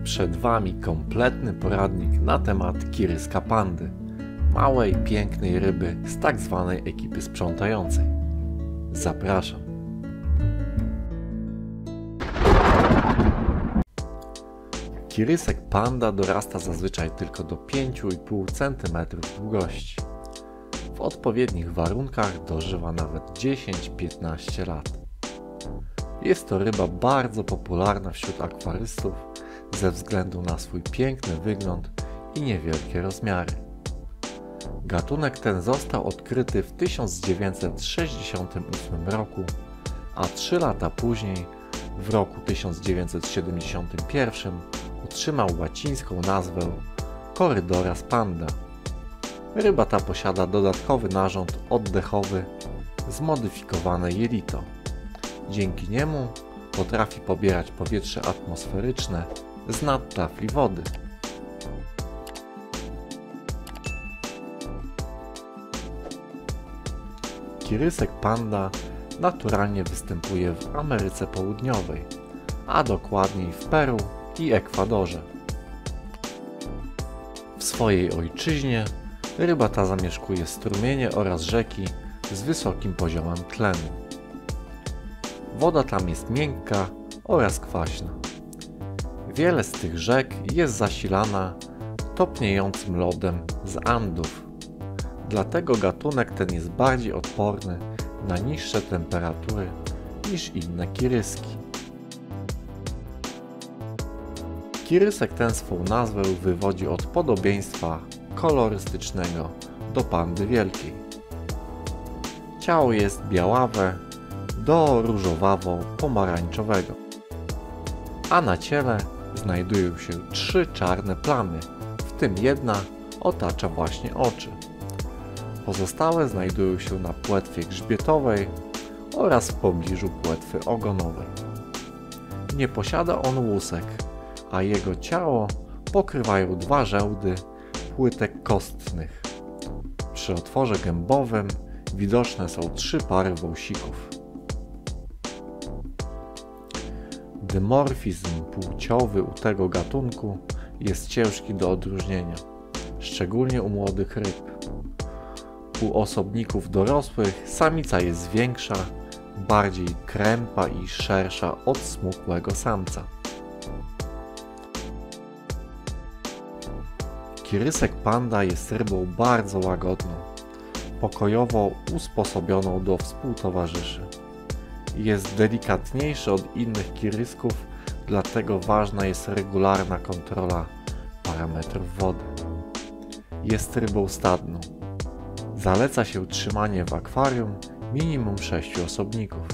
Przed Wami kompletny poradnik na temat kiryska pandy, małej, pięknej ryby z tak zwanej ekipy sprzątającej. Zapraszam. Kirysek panda dorasta zazwyczaj tylko do 5,5 cm długości. W odpowiednich warunkach dożywa nawet 10-15 lat. Jest to ryba bardzo popularna wśród akwarystów ze względu na swój piękny wygląd i niewielkie rozmiary. Gatunek ten został odkryty w 1968 roku, a 3 lata później, w roku 1971, otrzymał łacińską nazwę Corydoras panda. Ryba ta posiada dodatkowy narząd oddechowy, zmodyfikowane jelito. Dzięki niemu potrafi pobierać powietrze atmosferyczne z nad tafli wody. Kirysek panda naturalnie występuje w Ameryce Południowej, a dokładniej w Peru i Ekwadorze. W swojej ojczyźnie ryba ta zamieszkuje strumienie oraz rzeki z wysokim poziomem tlenu. Woda tam jest miękka oraz kwaśna. Wiele z tych rzek jest zasilana topniejącym lodem z Andów. Dlatego gatunek ten jest bardziej odporny na niższe temperatury niż inne kiryski. Kirysek ten swą nazwę wywodzi od podobieństwa kolorystycznego do pandy wielkiej. Ciało jest białawe do różowawo-pomarańczowego, a na ciele znajdują się 3 czarne plamy, w tym jedna otacza właśnie oczy. Pozostałe znajdują się na płetwie grzbietowej oraz w pobliżu płetwy ogonowej. Nie posiada on łusek, a jego ciało pokrywają 2 żełdy płytek kostnych. Przy otworze gębowym widoczne są 3 pary wąsików. Dymorfizm płciowy u tego gatunku jest ciężki do odróżnienia, szczególnie u młodych ryb. U osobników dorosłych samica jest większa, bardziej krępa i szersza od smukłego samca. Kirysek panda jest rybą bardzo łagodną, pokojowo usposobioną do współtowarzyszy. Jest delikatniejszy od innych kirysków, dlatego ważna jest regularna kontrola parametrów wody. Jest rybą stadną. Zaleca się trzymanie w akwarium minimum 6 osobników.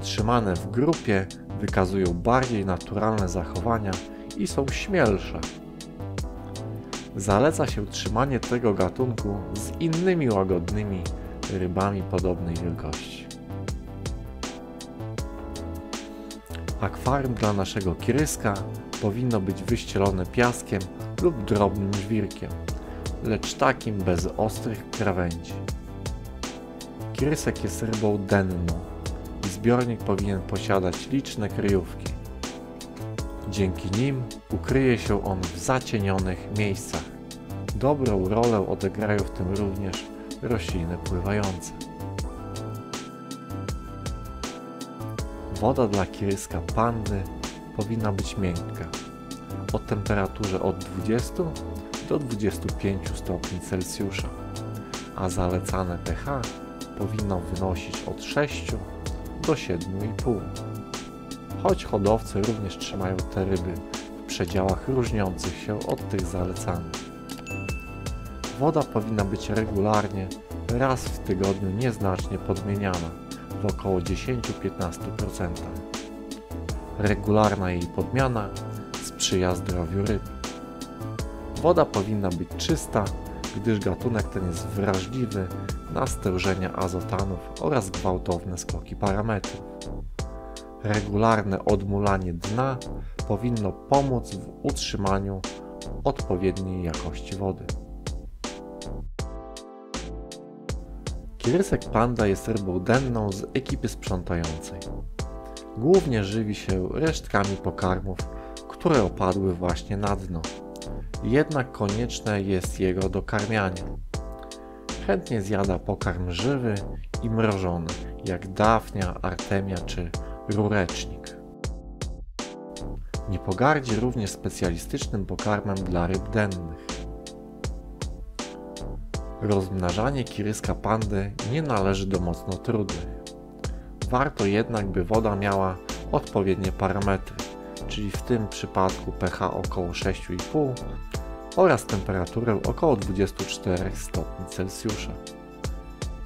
Trzymane w grupie wykazują bardziej naturalne zachowania i są śmielsze. Zaleca się trzymanie tego gatunku z innymi łagodnymi rybami podobnej wielkości. Akwarium dla naszego kiryska powinno być wyścielone piaskiem lub drobnym żwirkiem, lecz takim bez ostrych krawędzi. Kirysek jest rybą denną i zbiornik powinien posiadać liczne kryjówki. Dzięki nim ukryje się on w zacienionych miejscach. Dobrą rolę odegrają w tym również rośliny pływające. Woda dla kiryska pandy powinna być miękka, o temperaturze od 20 do 25 stopni Celsjusza, a zalecane pH powinno wynosić od 6 do 7,5. Choć hodowcy również trzymają te ryby w przedziałach różniących się od tych zalecanych. Woda powinna być regularnie, raz w tygodniu nieznacznie podmieniana, w około 10-15%. Regularna jej podmiana sprzyja zdrowiu ryb. Woda powinna być czysta, gdyż gatunek ten jest wrażliwy na stężenia azotanów oraz gwałtowne skoki parametrów. Regularne odmulanie dna powinno pomóc w utrzymaniu odpowiedniej jakości wody. Kirysek panda jest rybą denną z ekipy sprzątającej. Głównie żywi się resztkami pokarmów, które opadły właśnie na dno. Jednak konieczne jest jego dokarmianie. Chętnie zjada pokarm żywy i mrożony, jak dafnia, artemia czy rurecznik. Nie pogardzi również specjalistycznym pokarmem dla ryb dennych. Rozmnażanie kiryska pandy nie należy do mocno trudnych. Warto jednak, by woda miała odpowiednie parametry, czyli w tym przypadku pH około 6,5 oraz temperaturę około 24 stopni Celsjusza.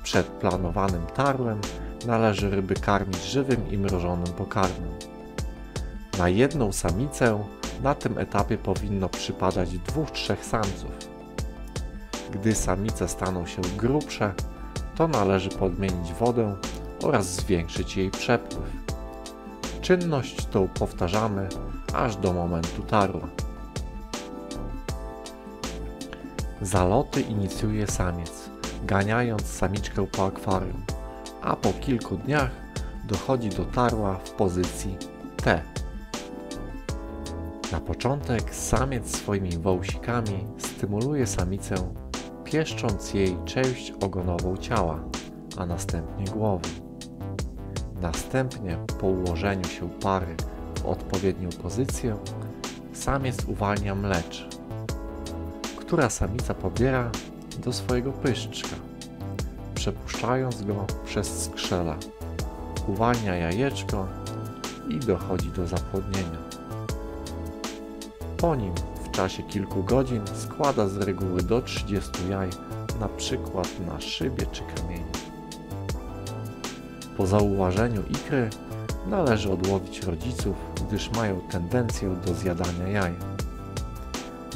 Przed planowanym tarłem należy ryby karmić żywym i mrożonym pokarmem. Na jedną samicę na tym etapie powinno przypadać 2-3 samców. Gdy samice staną się grubsze, to należy podmienić wodę oraz zwiększyć jej przepływ. Czynność tą powtarzamy aż do momentu tarła. Zaloty inicjuje samiec, ganiając samiczkę po akwarium, a po kilku dniach dochodzi do tarła w pozycji T. Na początek samiec swoimi wąsikami stymuluje samicę, pieszcząc jej część ogonową ciała, a następnie głowę. Następnie po ułożeniu się pary w odpowiednią pozycję, samiec uwalnia mlecz, która samica pobiera do swojego pyszczka, przepuszczając go przez skrzela. Uwalnia jajeczko i dochodzi do zapłodnienia. Po nim w czasie kilku godzin składa z reguły do 30 jaj, na przykład na szybie czy kamieniu. Po zauważeniu ikry należy odłowić rodziców, gdyż mają tendencję do zjadania jaj.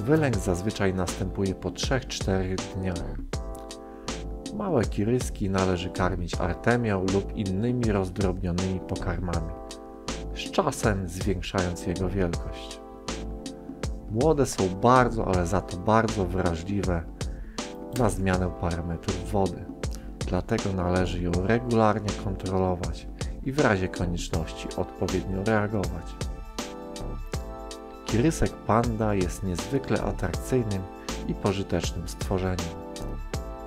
Wylęk zazwyczaj następuje po 3-4 dniach. Małe kiryski należy karmić artemią lub innymi rozdrobnionymi pokarmami, z czasem zwiększając jego wielkość. Młode są bardzo, ale za to bardzo wrażliwe na zmianę parametrów wody, dlatego należy ją regularnie kontrolować i w razie konieczności odpowiednio reagować. Kirysek panda jest niezwykle atrakcyjnym i pożytecznym stworzeniem.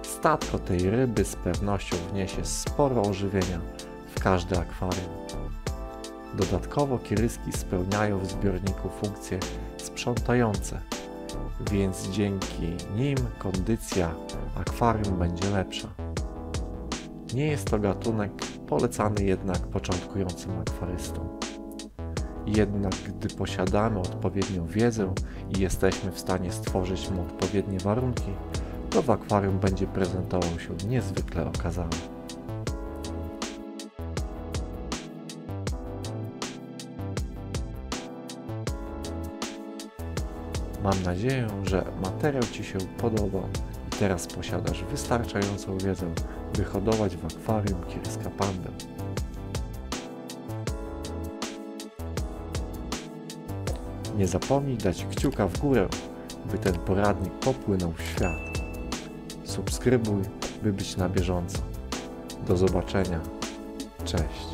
Statko tej ryby z pewnością wniesie sporo ożywienia w każde akwarium. Dodatkowo kiryski spełniają w zbiorniku funkcje sprzątające, więc dzięki nim kondycja akwarium będzie lepsza. Nie jest to gatunek polecany jednak początkującym akwarystom. Jednak gdy posiadamy odpowiednią wiedzę i jesteśmy w stanie stworzyć mu odpowiednie warunki, to w akwarium będzie prezentował się niezwykle okazały. Mam nadzieję, że materiał Ci się podobał i teraz posiadasz wystarczającą wiedzę, by hodować w akwarium kiryska pandę. Nie zapomnij dać kciuka w górę, by ten poradnik popłynął w świat. Subskrybuj, by być na bieżąco. Do zobaczenia. Cześć.